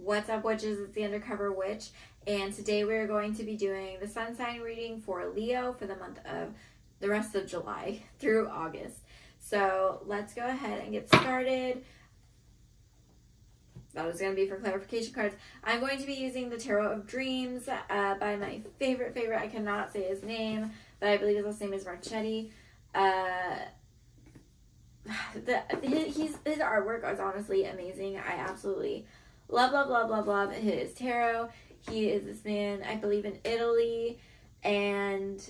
What's up, witches? It's the Undercover Witch, and today we're going to be doing the sun sign reading for Leo for the rest of July through August. So let's go ahead and get started. That was going to be for clarification cards. I'm going to be using the Tarot of Dreams by my favorite. I cannot say his name, but I believe his last name is Marchetti. His artwork is honestly amazing. I absolutely love his tarot. He is this man, I believe, in Italy, and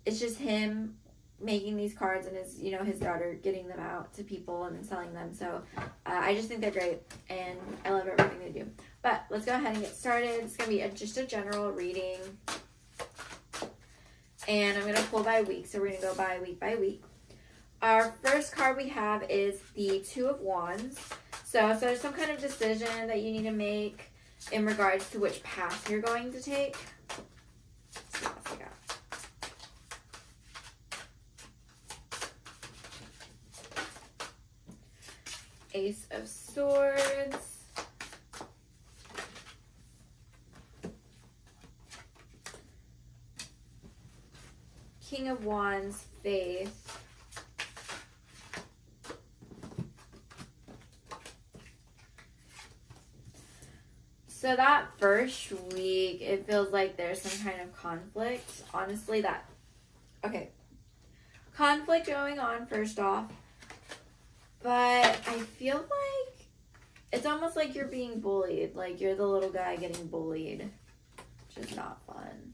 it's just him making these cards and his daughter getting them out to people and selling them. So I just think they're great, and I love everything they do. But let's go ahead and get started. It's going to be just a general reading, and I'm going to pull by week, so we're going to go by week. Our first card we have is the Two of Wands. So there's some kind of decision that you need to make in regards to which path you're going to take. Let's see what else I got. Ace of Swords. King of Wands, Faith. So that first week, it feels like there's some kind of conflict. Honestly, conflict going on first off. But I feel like it's almost like you're being bullied. Like you're the little guy getting bullied, which is not fun.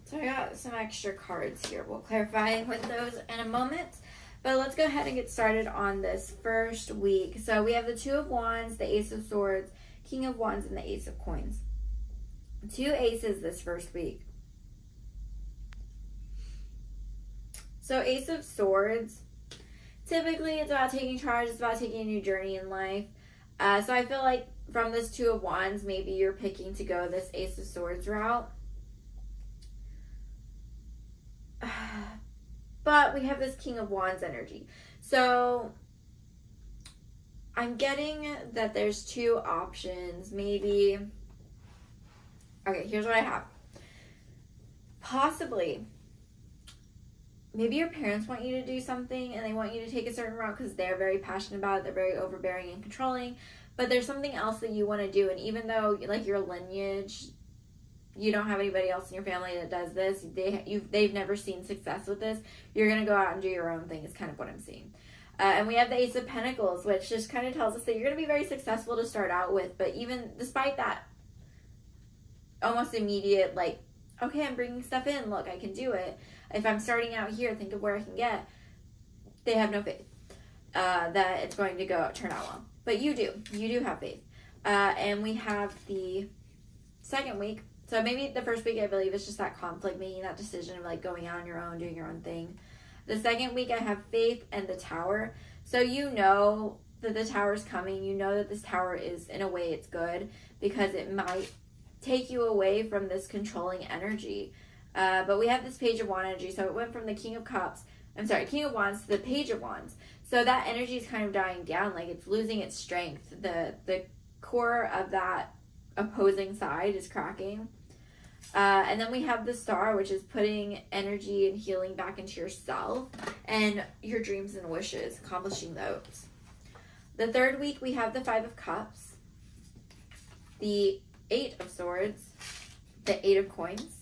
So I got some extra cards here. We'll clarify with those in a moment. But let's go ahead and get started on this first week. So we have the Two of Wands, the Ace of Swords, King of Wands, and the Ace of Coins. 2 aces this first week. So Ace of Swords, typically it's about taking charge. It's about taking a new journey in life. So I feel like from this Two of Wands, maybe you're picking to go this Ace of Swords route. But we have this King of Wands energy. So I'm getting that there's 2 options. Maybe. Okay, here's what I have. Possibly. Maybe your parents want you to do something and they want you to take a certain route because they're very passionate about it. They're very overbearing and controlling. But there's something else that you want to do. And even though like your lineage, you don't have anybody else in your family that does this, they've never seen success with this, you're going to go out and do your own thing is kind of what I'm seeing. And we have the Ace of Pentacles, which just kind of tells us that you're going to be very successful to start out with, but even despite that almost immediate, like, okay, I'm bringing stuff in, look, I can do it. If I'm starting out here, think of where I can get. They have no faith that it's going to turn out well. But you do have faith. And we have the second week. So maybe the first week, I believe, is just that conflict, making that decision of like going out on your own, doing your own thing. The second week, I have Faith and the Tower. So you know that the Tower is coming. You know that this Tower is, in a way, it's good because it might take you away from this controlling energy. But we have this Page of Wands energy. So it went from the King of Wands to the Page of Wands. So that energy is kind of dying down. Like it's losing its strength. The core of that opposing side is cracking. And then we have the Star, which is putting energy and healing back into yourself and your dreams and wishes, accomplishing those. The third week, we have the 5 of Cups, the 8 of Swords, the 8 of Coins,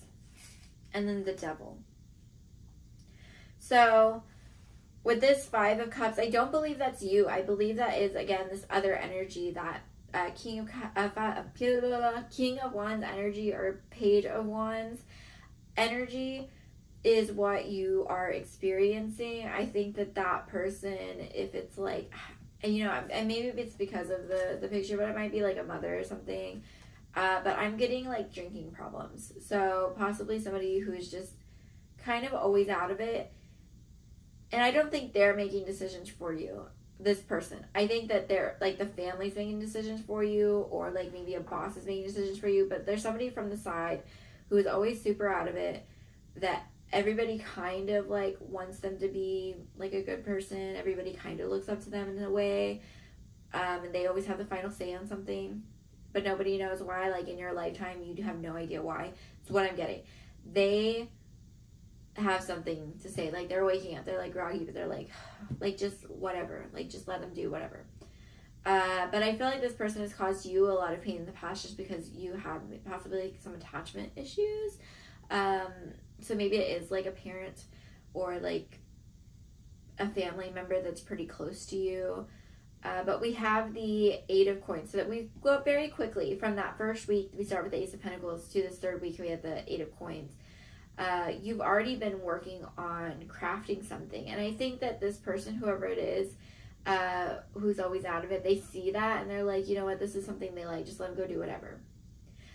and then the Devil. So with this 5 of Cups, I don't believe that's you. I believe that is, again, this other energy that King of Wands energy or Page of Wands energy is what you are experiencing. I think that person, if it's like, and maybe it's because of the picture, but it might be like a mother or something. But I'm getting like drinking problems. So possibly somebody who's just kind of always out of it. And I don't think they're making decisions for you. this person. I think that they're like the family's making decisions for you, or like maybe a boss is making decisions for you, but there's somebody from the side who is always super out of it, that everybody kind of like wants them to be like a good person. Everybody kind of looks up to them in a way, and they always have the final say on something, but nobody knows why. Like in your lifetime, you have no idea why. It's what I'm getting. They have something to say. Like they're waking up, they're like groggy, but they're like just whatever. Like just let them do whatever. But I feel like this person has caused you a lot of pain in the past just because you have possibly like some attachment issues. So maybe it is like a parent or like a family member that's pretty close to you. But we have the 8 of coins, so that we go up very quickly from that first week. We start with the Ace of Pentacles to this third week. We have the 8 of coins. You've already been working on crafting something, and I think that this person, whoever it is, who's always out of it, they see that and they're like, you know what, this is something they like, just let them go do whatever.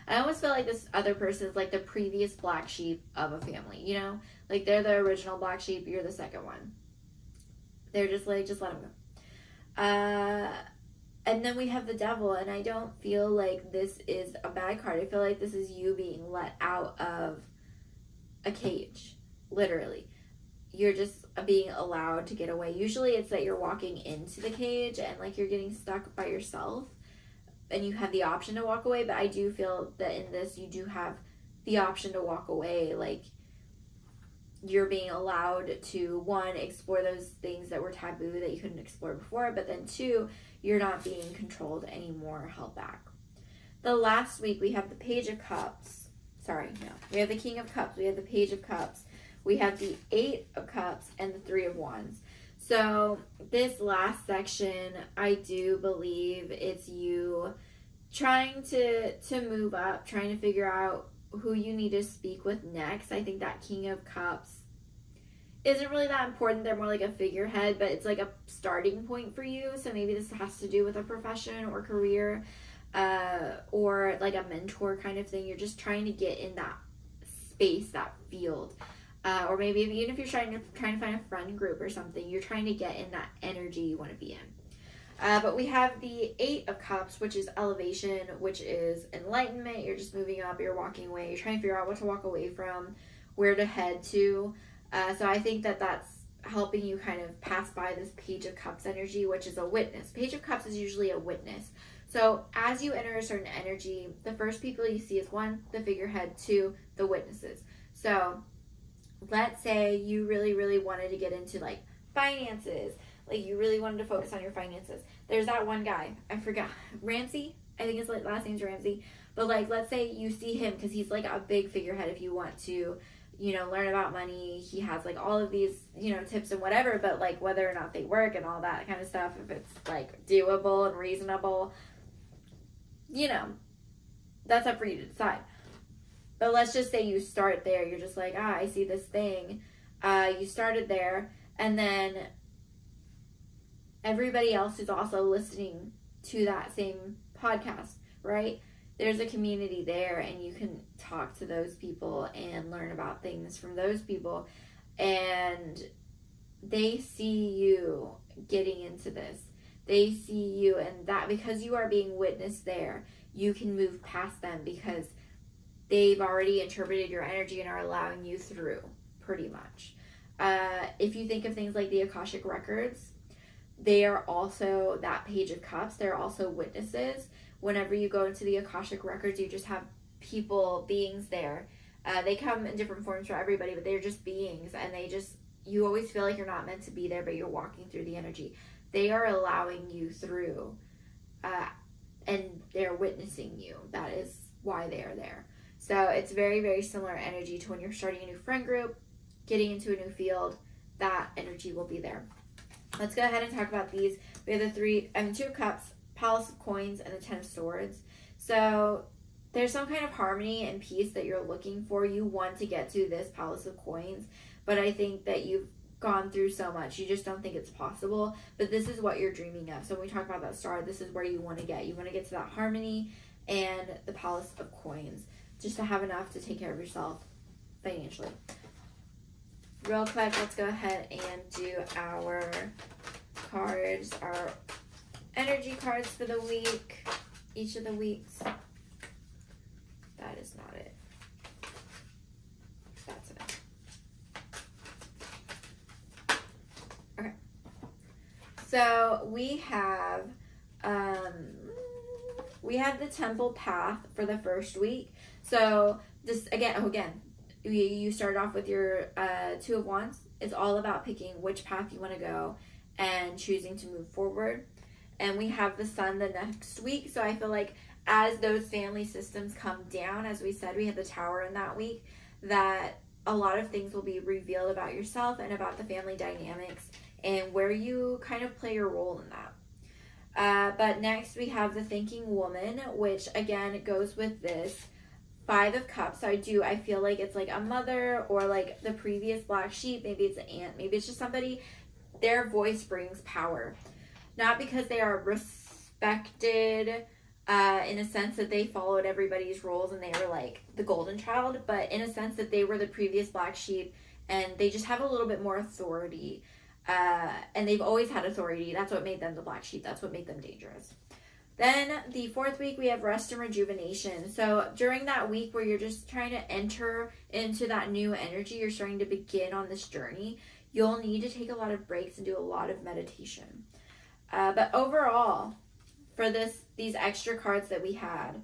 I almost feel like this other person is like the previous black sheep of a family, you know? Like they're the original black sheep, you're the second one. They're just like, just let them go. And then we have the Devil, and I don't feel like this is a bad card. I feel like this is you being let out of a cage, literally. You're just being allowed to get away. Usually it's that you're walking into the cage and like you're getting stuck by yourself, and you have the option to walk away, but I do feel that in this you do have the option to walk away. Like you're being allowed to, 1, explore those things that were taboo that you couldn't explore before, but then 2, you're not being controlled anymore, held back. The last week we have the Page of Cups. We have the King of Cups, we have the Page of Cups, we have the 8 of Cups, and the 3 of Wands. So this last section, I do believe it's you trying to move up, trying to figure out who you need to speak with next. I think that King of Cups isn't really that important. They're more like a figurehead, but it's like a starting point for you. So maybe this has to do with a profession or career, or like a mentor kind of thing. You're just trying to get in that space, that field. Or maybe even if you're trying to find a friend group or something, you're trying to get in that energy you want to be in. But we have the 8 of Cups, which is elevation, which is enlightenment. You're just moving up, you're walking away, you're trying to figure out what to walk away from, where to head to. So I think that that's helping you kind of pass by this Page of Cups energy, which is a witness. Page of Cups is usually a witness. So as you enter a certain energy, the first people you see is 1, the figurehead, 2, the witnesses. So let's say you really, really wanted to get into like finances. Like you really wanted to focus on your finances. There's that one guy, I forgot, Ramsey? I think his last name's Ramsey. But like, let's say you see him because he's like a big figurehead if you want to, you know, learn about money. He has like all of these, you know, tips and whatever, but like whether or not they work and all that kind of stuff, if it's like doable and reasonable, you know, that's up for you to decide. But let's just say you start there. You're just like, I see this thing. You started there, and then everybody else is also listening to that same podcast, right? There's a community there, and you can talk to those people and learn about things from those people, and they see you getting into this. They see you, and that because you are being witnessed there, you can move past them because they've already interpreted your energy and are allowing you through, pretty much. If you think of things like the Akashic Records, they are also that Page of Cups. They're also witnesses. Whenever you go into the Akashic Records, you just have people, beings there. They come in different forms for everybody, but they're just beings, and you always feel like you're not meant to be there, but you're walking through the energy. They are allowing you through, and they're witnessing you. That is why they are there. So it's very, very similar energy to when you're starting a new friend group, getting into a new field. That energy will be there. Let's go ahead and talk about these. We have the 2 of Cups, Palace of Coins, and the 10 of Swords. So there's some kind of harmony and peace that you're looking for. You want to get to this Palace of Coins, but I think that you've gone through so much. You just don't think it's possible, but this is what you're dreaming of. So when we talk about that star, this is where you want to get. You want to get to that harmony and the Palace of Coins, just to have enough to take care of yourself financially. Real quick, let's go ahead and do our cards are energy cards for the week, each of the weeks. That is not it. That's it. Okay. So we have the temple path for the first week. So this again, you start off with your Two of Wands. It's all about picking which path you want to go and choosing to move forward. And we have the Sun the next week. So I feel like as those family systems come down, as we said, we have the Tower in that week, that a lot of things will be revealed about yourself and about the family dynamics and where you kind of play your role in that. But next we have the Thinking Woman, which again goes with this Five of Cups. So I feel like it's like a mother or like the previous black sheep. Maybe it's an aunt. Maybe it's just somebody. Their voice brings power. Not because they are respected in a sense that they followed everybody's roles and they were like the golden child, but in a sense that they were the previous black sheep and they just have a little bit more authority. And they've always had authority. That's what made them the black sheep. That's what made them dangerous. Then the fourth week, we have rest and rejuvenation. So during that week where you're just trying to enter into that new energy, you're starting to begin on this journey, you'll need to take a lot of breaks and do a lot of meditation. But overall, for these extra cards that we had,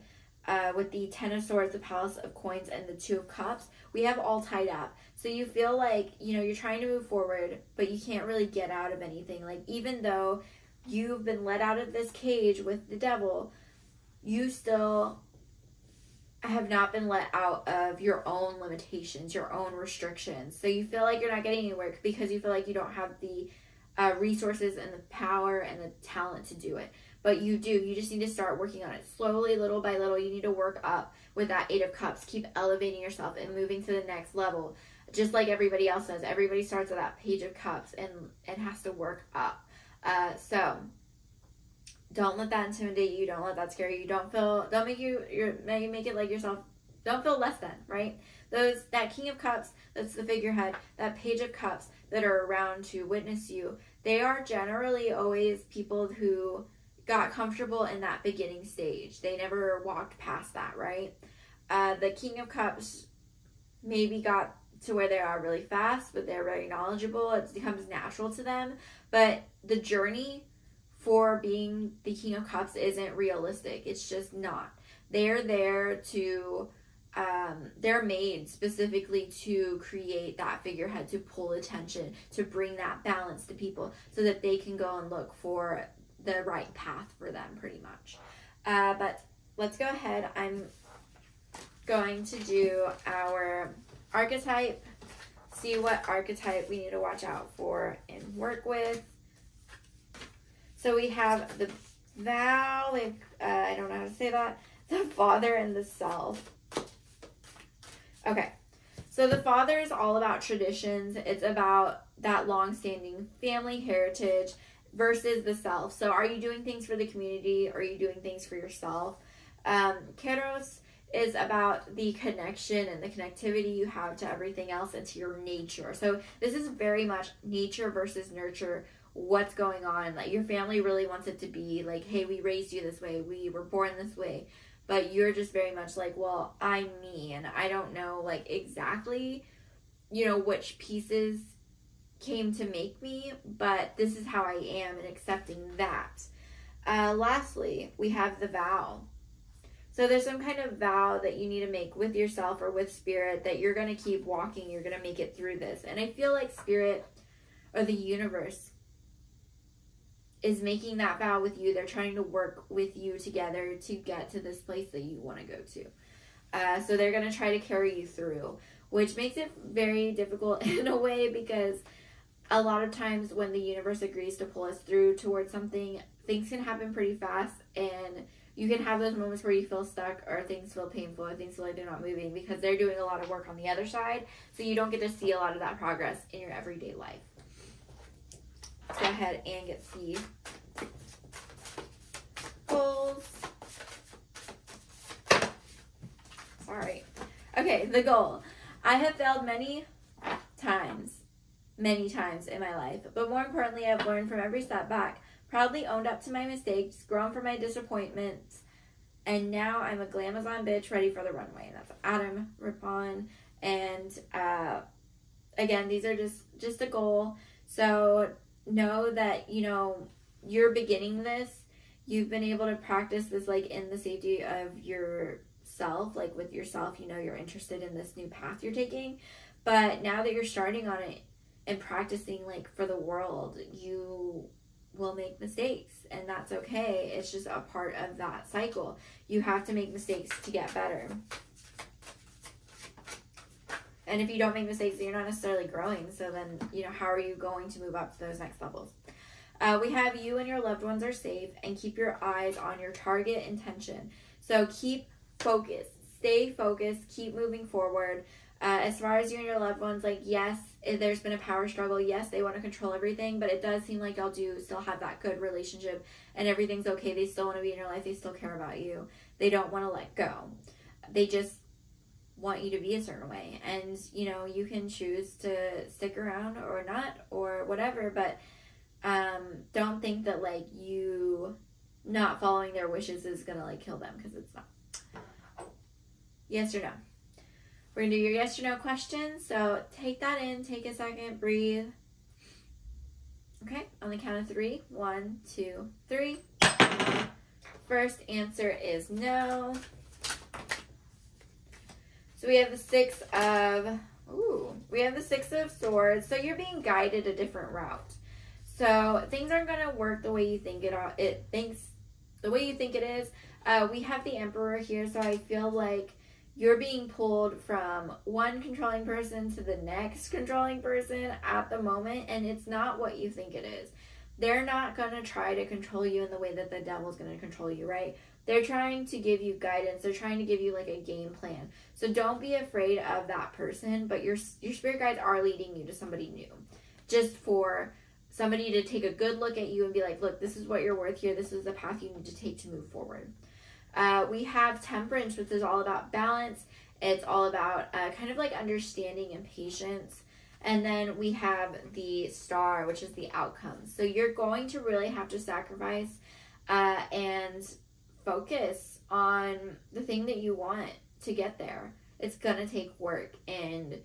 with the Ten of Swords, the Palace of Coins, and the Two of Cups, we have all tied up. So you feel like, you're trying to move forward, but you can't really get out of anything. Like, even though you've been let out of this cage with the devil, you still have not been let out of your own limitations, your own restrictions. So you feel like you're not getting anywhere because you feel like you don't have the resources and the power and the talent to do it. But you do. You just need to start working on it slowly, little by little. You need to work up with that Eight of Cups. Keep elevating yourself and moving to the next level. Just like everybody else does. Everybody starts at that Page of Cups and has to work up. So don't let that intimidate you. Don't let that scare you. Don't make it like yourself. Don't feel less than, right? That King of Cups, that's the figurehead, that Page of Cups that are around to witness you, they are generally always people who got comfortable in that beginning stage. They never walked past that, right? The King of Cups maybe got to where they are really fast, but they're very knowledgeable. It becomes natural to them. But the journey for being the King of Cups isn't realistic. It's just not. They're there to, they're made specifically to create that figurehead, to pull attention, to bring that balance to people so that they can go and look for the right path for them, pretty much. But let's go ahead. I'm going to do our archetype, see what archetype we need to watch out for and work with. So we have the vow, I don't know how to say that, the father and the self. Okay, so the father is all about traditions. It's about that long-standing family heritage versus the self. So are you doing things for the community or are you doing things for yourself? Keros is about the connection and the connectivity you have to everything else and to your nature. So this is very much nature versus nurture. What's going on? Like, your family really wants it to be like, hey, we raised you this way, we were born this way, but you're just very much like, well, I'm me, and I don't know like exactly, which pieces came to make me, but this is how I am, and accepting that. Lastly, we have the vow. So there's some kind of vow that you need to make with yourself or with spirit that you're going to keep walking, you're going to make it through this. And I feel like spirit or the universe is making that vow with you. They're trying to work with you together to get to this place that you want to go to. So they're going to try to carry you through, which makes it very difficult in a way, because a lot of times when the universe agrees to pull us through towards something, things can happen pretty fast, and you can have those moments where you feel stuck or things feel painful or things feel like they're not moving because they're doing a lot of work on the other side, so you don't get to see a lot of that progress in your everyday life. Let's go ahead and get the goals. Alright. Okay, the goal. I have failed many times many times in my life. But more importantly, I've learned from every setback, proudly owned up to my mistakes, grown from my disappointments, and now I'm a glamazon bitch ready for the runway. And that's Adam Rippon. And again, these are just a goal. So know that, you know, you're beginning this. You've been able to practice this like in the safety of yourself, like with yourself. You know, you're interested in this new path you're taking. But now that you're starting on it and practicing like for the world, you will make mistakes, and that's okay. It's just a part of that cycle. You have to make mistakes to get better. And if you don't make mistakes, then you're not necessarily growing. So then, you know, how are you going to move up to those next levels? We have you and your loved ones are safe, and keep your eyes on your target intention. So keep focused, stay focused, keep moving forward. As far as you and your loved ones, like, yes, there's been a power struggle. Yes, they want to control everything, but it does seem like y'all do still have that good relationship and everything's okay. They still want to be in your life. They still care about you. They don't want to let go. They just want you to be a certain way. And, you know, you can choose to stick around or not or whatever, but don't think that, like, you not following their wishes is going to, like, kill them, because it's not. Yes or no? We're going to do your yes or no questions. So take that in. Take a second. Breathe. Okay. On the count of 3. 1, 2, 3. First answer is no. So we have the Six of Swords. So you're being guided a different route. So things aren't going to work the way you think it is. We have the Emperor here. So I feel like you're being pulled from one controlling person to the next controlling person at the moment, and it's not what you think it is. They're not going to try to control you in the way that the devil's going to control you, right? They're trying to give you guidance. They're trying to give you like a game plan. So don't be afraid of that person, but your spirit guides are leading you to somebody new. Just for somebody to take a good look at you and be like, look, this is what you're worth here. This is the path you need to take to move forward. We have Temperance, which is all about balance. It's all about kind of like understanding and patience. And then we have the Star, which is the outcome. So you're going to really have to sacrifice and focus on the thing that you want to get there. It's going to take work. And,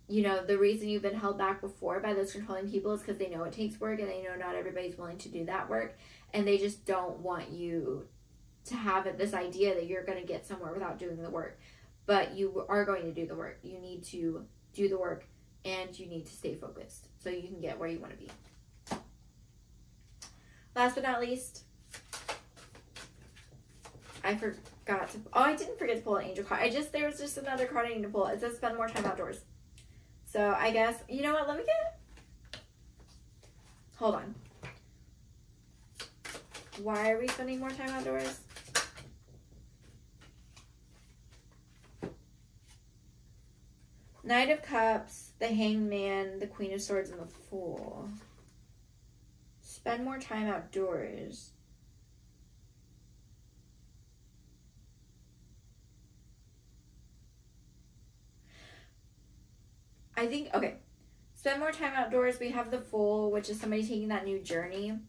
you know, the reason you've been held back before by those controlling people is because they know it takes work, and they know not everybody's willing to do that work. And they just don't want you to have this idea that you're going to get somewhere without doing the work. But you are going to do the work. You need to do the work, and you need to stay focused so you can get where you want to be. Last but not least, I didn't forget to pull an angel card. There was just another card I need to pull. It says spend more time outdoors. So I guess, you know what, let me get, hold on. Why are we spending more time outdoors? Knight of Cups, the Hanged Man, the Queen of Swords, and the Fool. Spend more time outdoors. I think, okay. Spend more time outdoors. We have the Fool, which is somebody taking that new journey.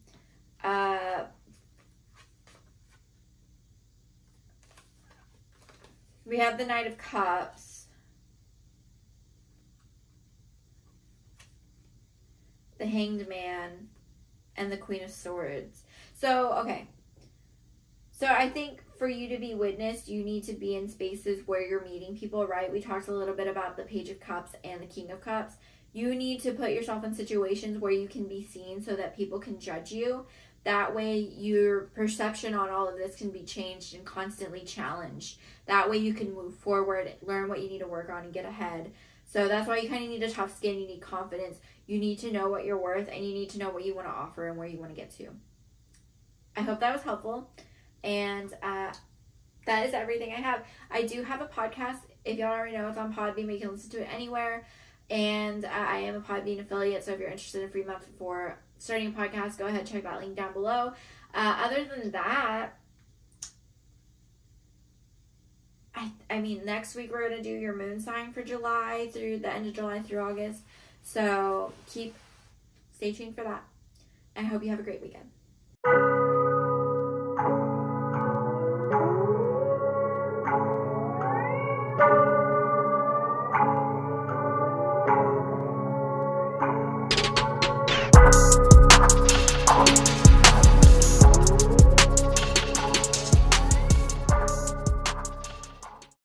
We have the Knight of Cups. The Hanged Man. And the Queen of Swords. So, okay. So I think for you to be witnessed, you need to be in spaces where you're meeting people, right? We talked a little bit about the Page of Cups and the King of Cups. You need to put yourself in situations where you can be seen so that people can judge you. That way your perception on all of this can be changed and constantly challenged. That way you can move forward, learn what you need to work on, and get ahead. So that's why you kind of need a tough skin. You need confidence. You need to know what you're worth, and you need to know what you want to offer and where you want to get to. I hope that was helpful. And that is everything I have. I do have a podcast. If y'all already know, it's on Podbean, but you can listen to it anywhere. And I am a Podbean affiliate, so if you're interested in a free month for starting a podcast, go ahead, check that link down below. Other than that, I mean, next week we're going to do your moon sign for July through the end of July through August. So stay tuned for that. I hope you have a great weekend.